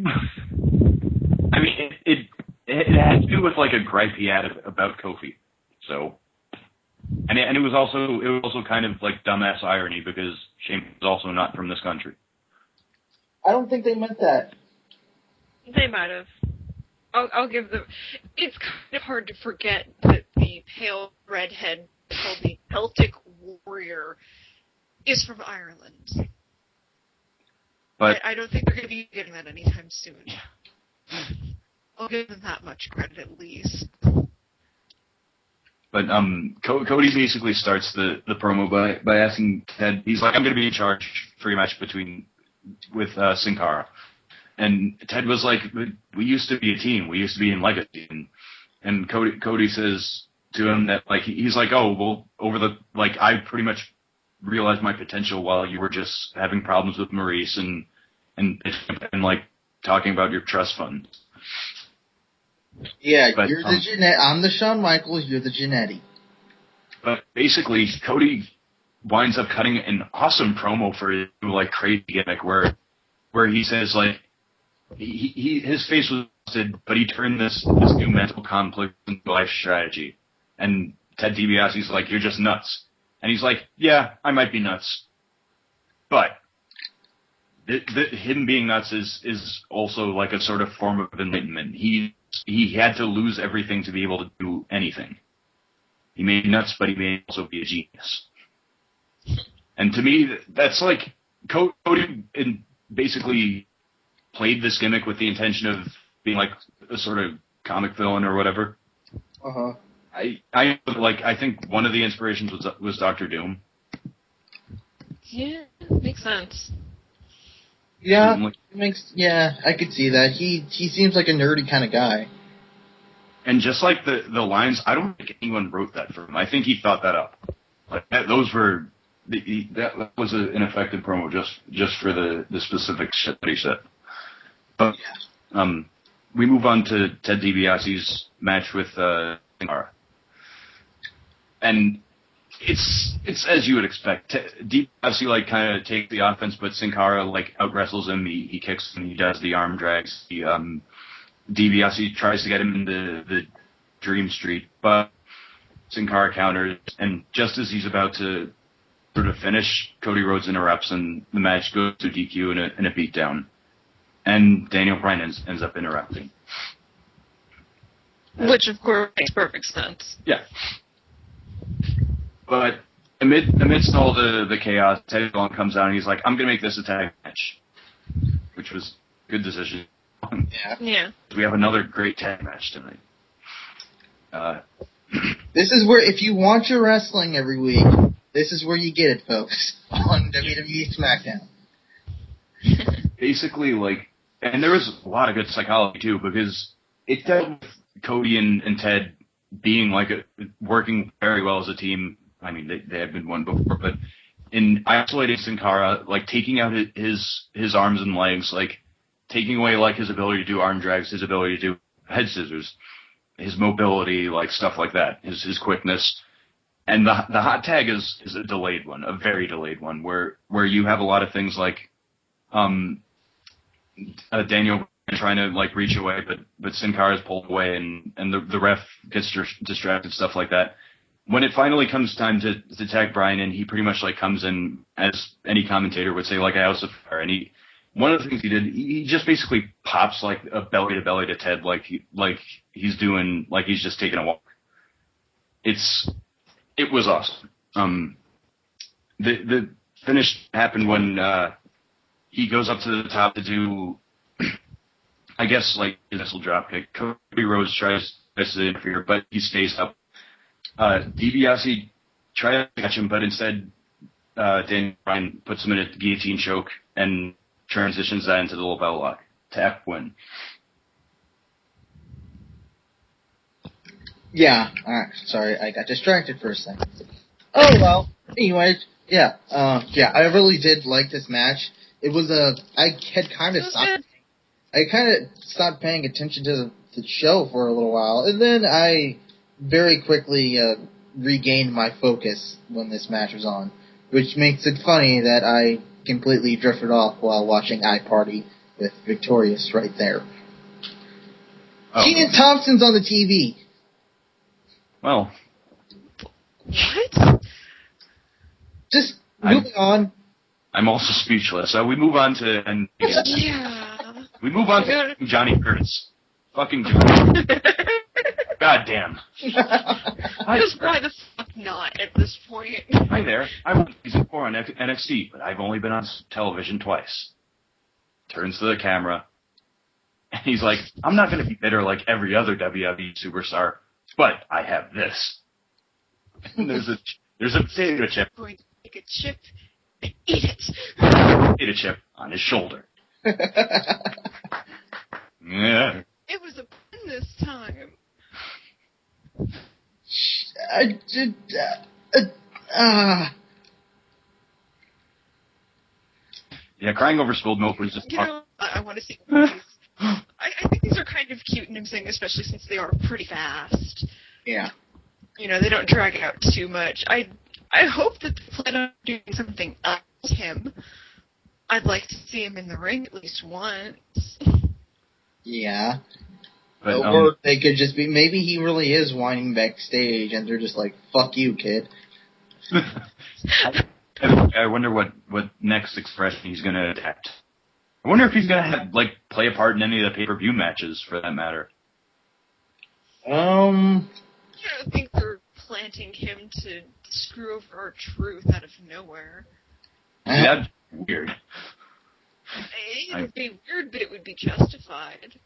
had to do with, like, a gripe he had about Kofi. So, and it was also kind of, like, dumbass irony, because Sheamus is also not from this country. I don't think they meant that. They might have. I'll give them. It's kind of hard to forget that the pale redhead called the Celtic Warrior is from Ireland. But I don't think they're going to be getting that anytime soon. I'll give them that much credit at least. But Cody basically starts the promo by asking Ted. He's like, "I'm going to be in charge for your match with Sin Cara." And Ted was like, "We used to be a team. We used to be in Legacy." And Cody says to him that like he's like, "Oh well, I pretty much realized my potential while you were just having problems with Maurice and like talking about your trust fund." Yeah, but, you're the Janetti. I'm the Shawn Michaels. You're the Janetti. But basically, Cody winds up cutting an awesome promo for his like crazy gimmick where he says like his face was busted, but he turned this new mental conflict into life strategy. And Ted DiBiase's like, "You're just nuts." And he's like, "Yeah, I might be nuts, but him being nuts is also like a sort of form of enlightenment. He had to lose everything to be able to do anything. He may be nuts, but he may also be a genius." And to me, that's like Cody basically played this gimmick with the intention of being like a sort of comic villain or whatever. Uh-huh. I think one of the inspirations was Dr. Doom. Yeah, makes sense. Yeah, I could see that. He seems like a nerdy kind of guy. And just like the lines, I don't think anyone wrote that for him. I think he thought that up. Like that was an effective promo just for the specific shit that he said. But we move on to Ted DiBiase's match with Sin Cara. And it's as you would expect. DiBiase like kind of takes the offense, but Sin Cara like out wrestles him. He kicks him. He does the arm drags. DiBiase tries to get him into the Dream Street, but Sin Cara counters. And just as he's about to sort of finish, Cody Rhodes interrupts, and the match goes to DQ and a beatdown. And Daniel Bryan ends up interrupting. Which, of course, makes perfect sense. Yeah. But amidst all the chaos, Teddy Long comes out and he's like, "I'm going to make this a tag match." Which was a good decision. Yeah. We have another great tag match tonight. This is where, if you want your wrestling every week, this is where you get it, folks, on WWE SmackDown. Basically, like, and there was a lot of good psychology, too, because it dealt with Cody and Ted being, like, working very well as a team. I mean, they had been one before, but in isolating Sin Cara, like, taking out his arms and legs, like, taking away, like, his ability to do arm drags, his ability to do head scissors, his mobility, like, stuff like that, his quickness. And the hot tag is a delayed one, a very delayed one, where you have a lot of things like Daniel trying to like reach away, but Sin Cara is pulled away, and the ref gets distracted, stuff like that. When it finally comes time to tag Bryan in, he pretty much like comes in, as any commentator would say, like a house of fire. And one of the things he did, he just basically pops like a belly to belly to Ted, like he's doing, like he's just taking a walk. It was awesome. The finish happened when he goes up to the top to do, I guess, like his missile dropkick. Cody Rhodes tries to interfere, but he stays up. DiBiase tried to catch him, but instead Daniel Bryan puts him in a guillotine choke and transitions that into the lapel lock. Tap win. Yeah, alright, sorry, I got distracted for a second. Oh, well, anyways, yeah, I really did like this match. It was I had kind of stopped paying attention to the show for a little while, and then I very quickly regained my focus when this match was on, which makes it funny that I completely drifted off while watching iParty with Victorious right there. Oh. Kenan Thompson's on the TV. Well. What? Just moving on. I'm also speechless. We move on to Yeah. We move on to Johnny Curtis. Fucking do it. Goddamn. Because why the fuck not at this point? Hi there. I'm season 4 on NXT, but I've only been on television twice. Turns to the camera, and he's like, I'm not going to be bitter like every other WWE superstar, but I have this. And there's a potato chip. I'm going to take a chip and eat it. Potato chip on his shoulder. Yeah. It was a pun this time. Yeah, crying over spilled milk was just... I want to see movies. I think these are kind of cute and amusing, especially since they are pretty fast. Yeah. They don't drag out too much. I hope that they plan on doing something else with him. I'd like to see him in the ring at least once. Yeah. But, or they could just be, maybe he really is whining backstage, and they're just like, fuck you, kid. I wonder what next expression he's going to adapt. I wonder if he's going to play a part in any of the pay-per-view matches, for that matter. I don't think they're planting him to screw over our truth out of nowhere. That's weird. It would be weird, but it would be justified.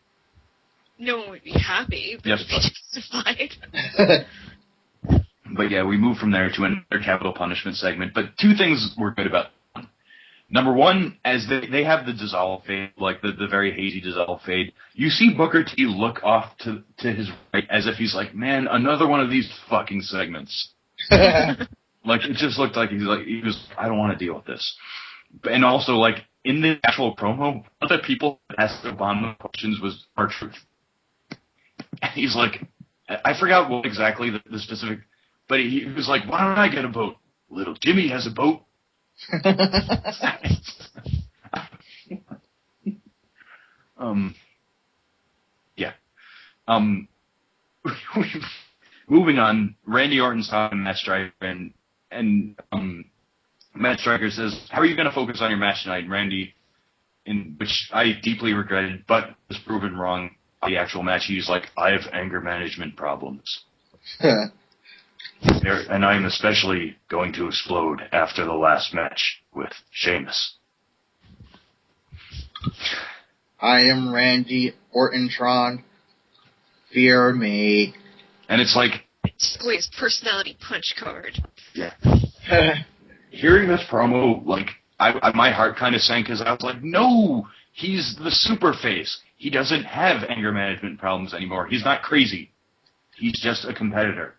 No one would be happy, but it would be justified. But yeah, we move from there to another capital punishment segment. But two things were good about it. Number one, as they have the dissolve fade, like the very hazy dissolve fade, you see Booker T look off to his right as if he's like, man, another one of these fucking segments. Like, it just looked like he was, I don't want to deal with this. And also, like, in the actual promo, one of the people that asked Obama questions was R-Truth. And he's like, I forgot what exactly the specific, but he was like, why don't I get a boat? Little Jimmy has a boat. Yeah. Moving on, Randy Orton's talking to Matt Striker, and Matt Striker says, how are you going to focus on your match tonight? And Randy, which I deeply regretted, but was proven wrong by the actual match, he's like, I have anger management problems. And I'm especially going to explode after the last match with Sheamus. I am Randy Orton-tron. Fear me. And it's like... It's his personality punch card. Yeah. Hearing this promo, like, my heart kind of sank because I was like, no! He's the super face. He doesn't have anger management problems anymore. He's not crazy. He's just a competitor.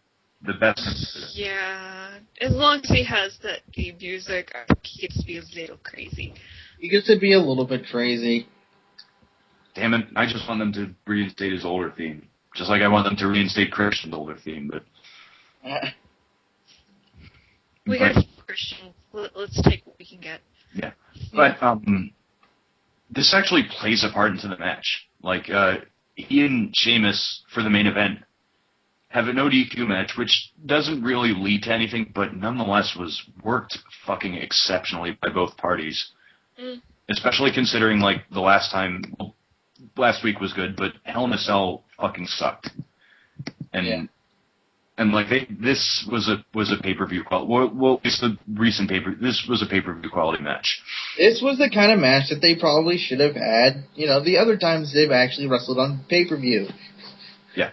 The best competitor. Yeah. As long as he has that theme music, I think he gets to be a little crazy. He gets to be a little bit crazy. Damn it, I just want them to reinstate his older theme. Just like I want them to reinstate Christian's older theme, but... We got Christian. Let's take what we can get. Yeah. But, this actually plays a part into the match. Like, he and Sheamus, for the main event, have an ODQ match, which doesn't really lead to anything, but nonetheless was worked fucking exceptionally by both parties. Mm. Especially considering, like, the last week was good, but Hell in a Cell fucking sucked. And, yeah. And like, this was a pay-per-view quality, well, it's the recent this was a pay-per-view quality match. This was the kind of match that they probably should have had, the other times they've actually wrestled on pay-per-view. Yeah.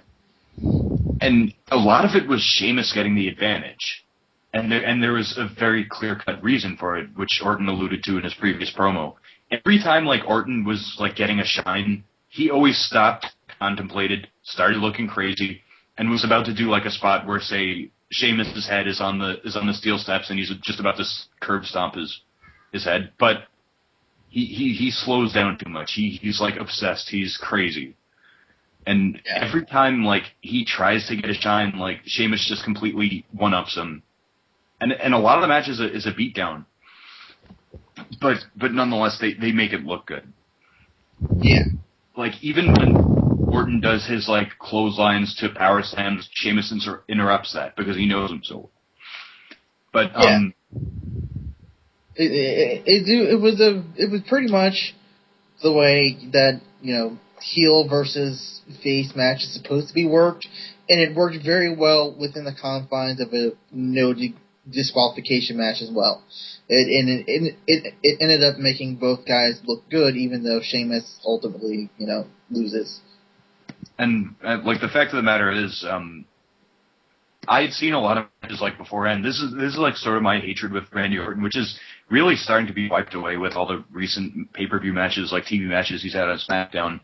And a lot of it was Sheamus getting the advantage. And there was a very clear-cut reason for it, which Orton alluded to in his previous promo. Every time, like, Orton was, like, getting a shine, he always stopped, contemplated, started looking crazy, and was about to do, like, a spot where, say, Sheamus' head is on the steel steps and he's just about to curb stomp his head. But he slows down too much. He's, like, obsessed. He's crazy. And every time, like, he tries to get a shine, like, Sheamus just completely one-ups him. And a lot of the match is a beatdown. But nonetheless, they make it look good. Yeah. Like, even when Orton does his, like, clotheslines to power slams, Sheamus interrupts that because he knows him so well. But, It was pretty much the way that, heel versus face match is supposed to be worked, and it worked very well within the confines of a no disqualification match as well. It ended up making both guys look good, even though Sheamus ultimately, loses. And like the fact of the matter is, I had seen a lot of matches like beforehand. This is like sort of my hatred with Randy Orton, which is really starting to be wiped away with all the recent pay-per-view matches, like TV matches he's had on SmackDown.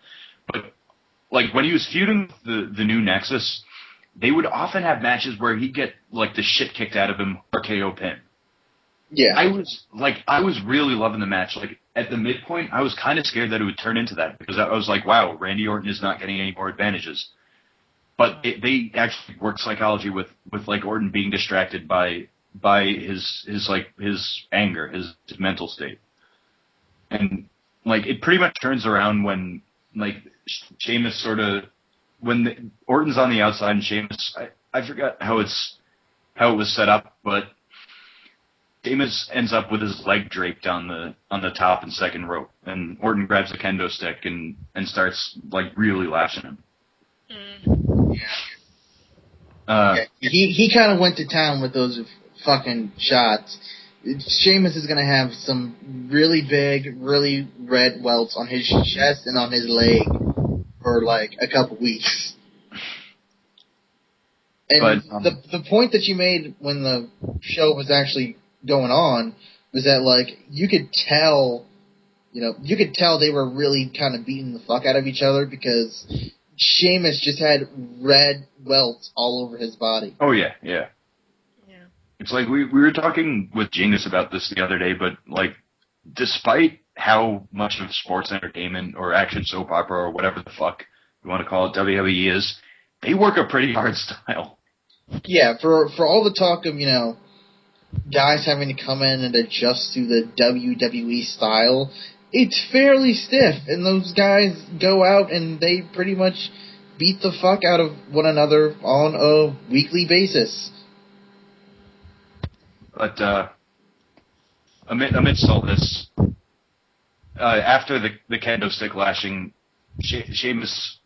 But like when he was feuding with the new Nexus, they would often have matches where he'd get like the shit kicked out of him or KO pin. Yeah. I was really loving the match. Like at the midpoint, I was kind of scared that it would turn into that because I was like, wow, Randy Orton is not getting any more advantages. But they actually work psychology with like Orton being distracted by his anger, his mental state. And like it pretty much turns around when like Sheamus Orton's on the outside and Sheamus, I forgot how it was set up, but Sheamus ends up with his leg draped on the top and second rope, and Orton grabs a kendo stick and starts like really lashing him. Yeah. He kind of went to town with those fucking shots. Sheamus is gonna have some really big, really red welts on his chest and on his leg for like a couple weeks. And the point that you made when the show was actually going on was that like you could tell they were really kind of beating the fuck out of each other because Sheamus just had red welts all over his body. Oh yeah. It's like we were talking with Genius about this the other day, but like despite how much of sports entertainment or action soap opera or whatever the fuck you want to call it WWE is, they work a pretty hard style. Yeah, for all the talk of, guys having to come in and adjust to the WWE style, it's fairly stiff, and those guys go out and they pretty much beat the fuck out of one another on a weekly basis. But amidst all this, after the kendo stick lashing, Sheamus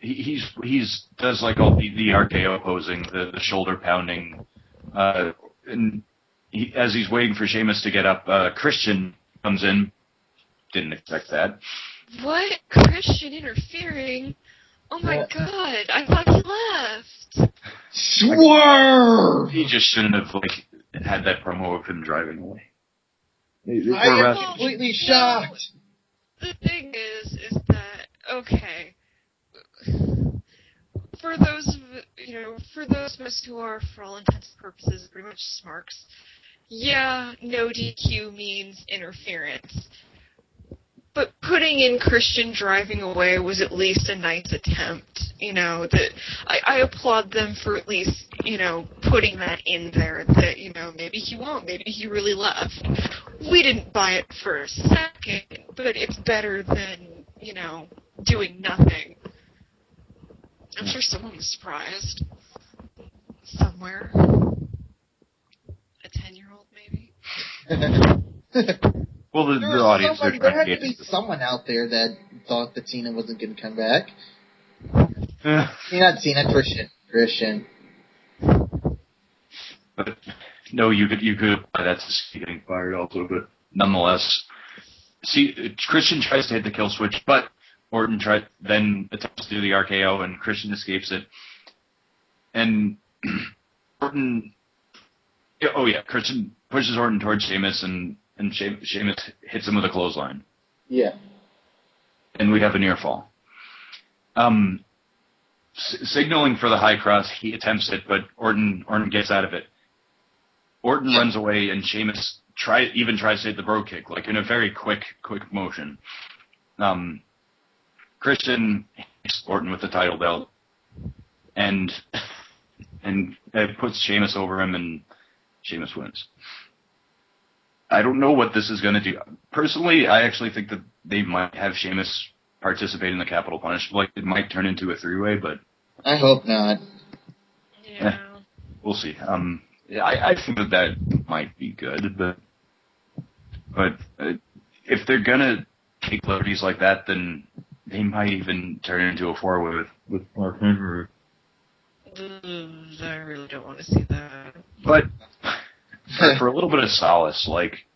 he's does like all the RKO posing, the shoulder pounding, and as he's waiting for Sheamus to get up, Christian comes in. Didn't expect that. What? Christian interfering? Oh my god! I thought he left. Swerve! He just shouldn't have had that promo of him driving away. I am completely shocked. The thing is that okay, for those of us who are, for all intents and purposes, pretty much smarks, yeah, no DQ means interference. But putting in Christian driving away was at least a nice attempt. That I applaud them for at least, putting that in there. That, maybe he won't. Maybe he really left. We didn't buy it for a second, but it's better than, doing nothing. I'm sure someone was surprised. Somewhere. A 10-year-old, maybe? Well, the audience... There had to be someone out there that thought that Cena wasn't going to come back. Not Cena, Christian. But, no, you could apply that to getting fired also, but nonetheless... See, Christian tries to hit the kill switch, but Orton then attempts to do the RKO, and Christian escapes it. And Orton... Christian pushes Orton towards Sheamus, and Sheamus hits him with a clothesline. Yeah. And we have a near fall. Signaling for the high cross, he attempts it, but Orton gets out of it. Orton runs away, and Sheamus tries to hit the bro kick, like in a very quick motion. Christian hits Orton with the title belt, and it puts Sheamus over him, and Sheamus wins. I don't know what this is going to do. Personally, I actually think that they might have Sheamus participate in the Capital Punish. Like, it might turn into a three-way, but... I hope not. Yeah. We'll see. I think that might be good, but if they're going to take liberties like that, then they might even turn it into a four-way with Mark Henry. I really don't want to see that. But for a little bit of solace, like,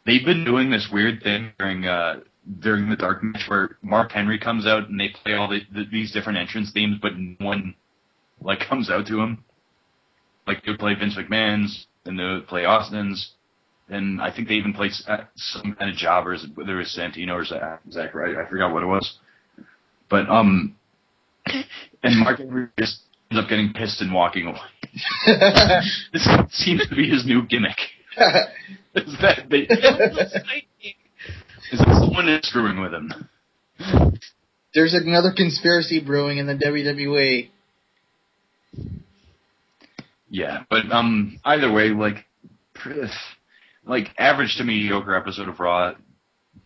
they've been doing this weird thing during the dark match where Mark Henry comes out and they play all these different entrance themes, but no one like comes out to him. Like, they would play Vince McMahon's, and they would play Austin's, and I think they even played some kind of jobbers, whether it was Santino or Zack Ryder. I forgot what it was. But and Mark Henry just ends up getting pissed and walking away. This seems to be his new gimmick. Is that someone is screwing with him? There's another conspiracy brewing in the WWE. Yeah, but either way, like average to mediocre episode of Raw,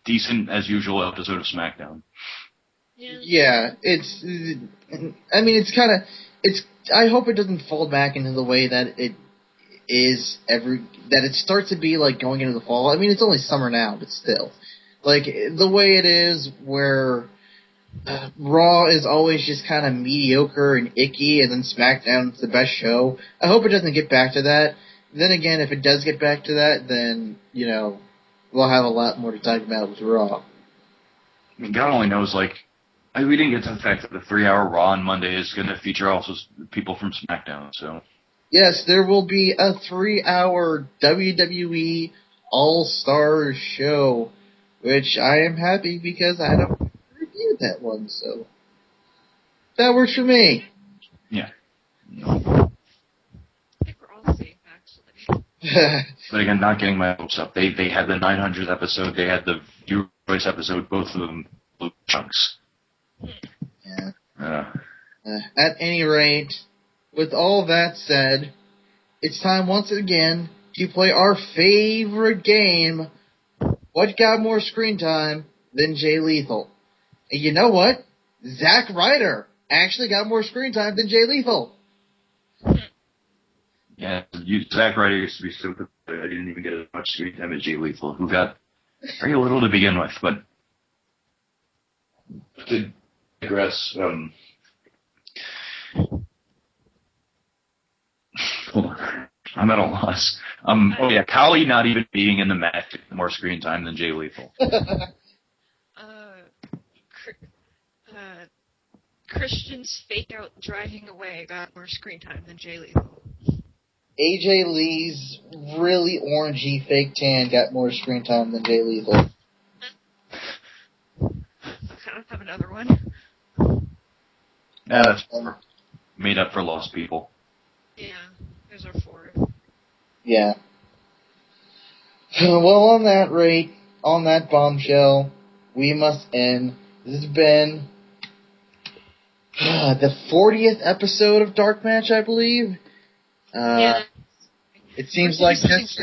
decent as usual episode of SmackDown. Yeah, it's kind of. I hope it doesn't fall back into the way that it is that it starts to be like going into the fall. I mean, it's only summer now, but still, like the way it is where Raw is always just kind of mediocre and icky, and then SmackDown's the best show. I hope it doesn't get back to that. Then again, if it does get back to that, then we'll have a lot more to talk about with Raw. I mean, God only knows, like, we didn't get to the fact that the 3-hour Raw on Monday is going to feature also people from SmackDown, so. Yes, there will be a 3-hour WWE All-Star show, which I am happy because I don't review that one, so that works for me. Yeah. I think we're all safe, actually. But again, not getting my hopes up. They had the 900th episode, they had the viewer choice episode, both of them blew chunks. Yeah. At any rate, with all that said, it's time once again to play our favorite game, What Got More Screen Time Than Jay Lethal? And you know what? Zack Ryder actually got more screen time than Jay Lethal. Yeah, Zack Ryder used to be so good. I didn't even get as much screen time as Jay Lethal, who got very little to begin with, but to digress, hold on. I'm at a loss. Oh yeah, Kali not even being in the match got more screen time than Jay Lethal. Christian's fake out driving away got more screen time than Jay Lethal. A.J. Lee's really orangey fake tan got more screen time than Jay Lethal. I don't have another one. Yeah, that's made up for lost people. Yeah, there's our fourth. Yeah. Well, on that rate, on that bombshell, we must end. This has been the 40th episode of DarkMatch, I believe. Yeah. It seems like just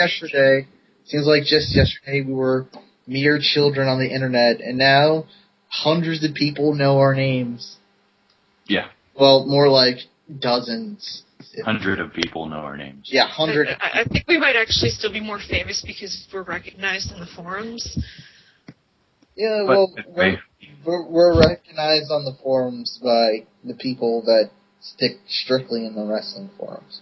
yesterday. We were mere children on the internet, and now hundreds of people know our names. Yeah. Well, more like dozens. 100 of people know our names. Yeah, 100. I think we might actually still be more famous because we're recognized in the forums. Yeah, well, we're recognized on the forums by the people that stick strictly in the wrestling forums.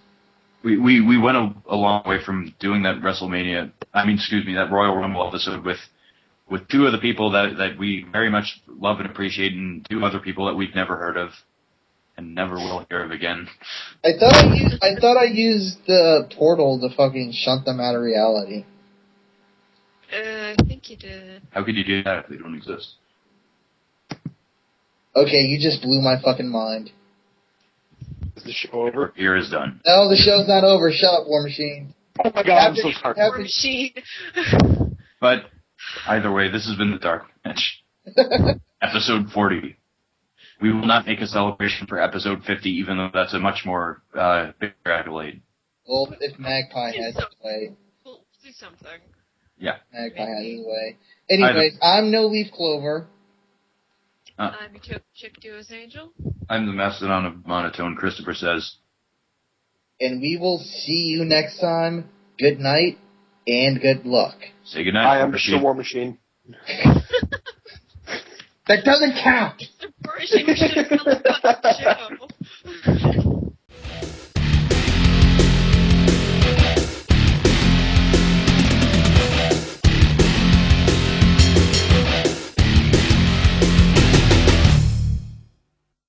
We went a long way from doing that that Royal Rumble episode with two of the people that we very much love and appreciate, and two other people that we've never heard of and never will hear of again. I thought I used the portal to fucking shunt them out of reality. I think you did. How could you do that if they don't exist? Okay, you just blew my fucking mind. Is the show over? Here is done. No, the show's not over. Shut up, War Machine. Oh my god, I'm so sorry. War Machine. But either way, this has been the Dark Match. Episode 40. We will not make a celebration for episode 50, even though that's a much more bigger accolade. Well, if Magpie has his way. We'll do something. Yeah. Magpie has his way. Anyways, I'm No Leaf Clover. I'm your chick duo's angel. I'm the Mastodon of Monotone, Christopher says. And we will see you next time. Good night, and good luck. Say goodnight. I am Mr. War Machine. That doesn't count! Mr. Burishing should have come on the show.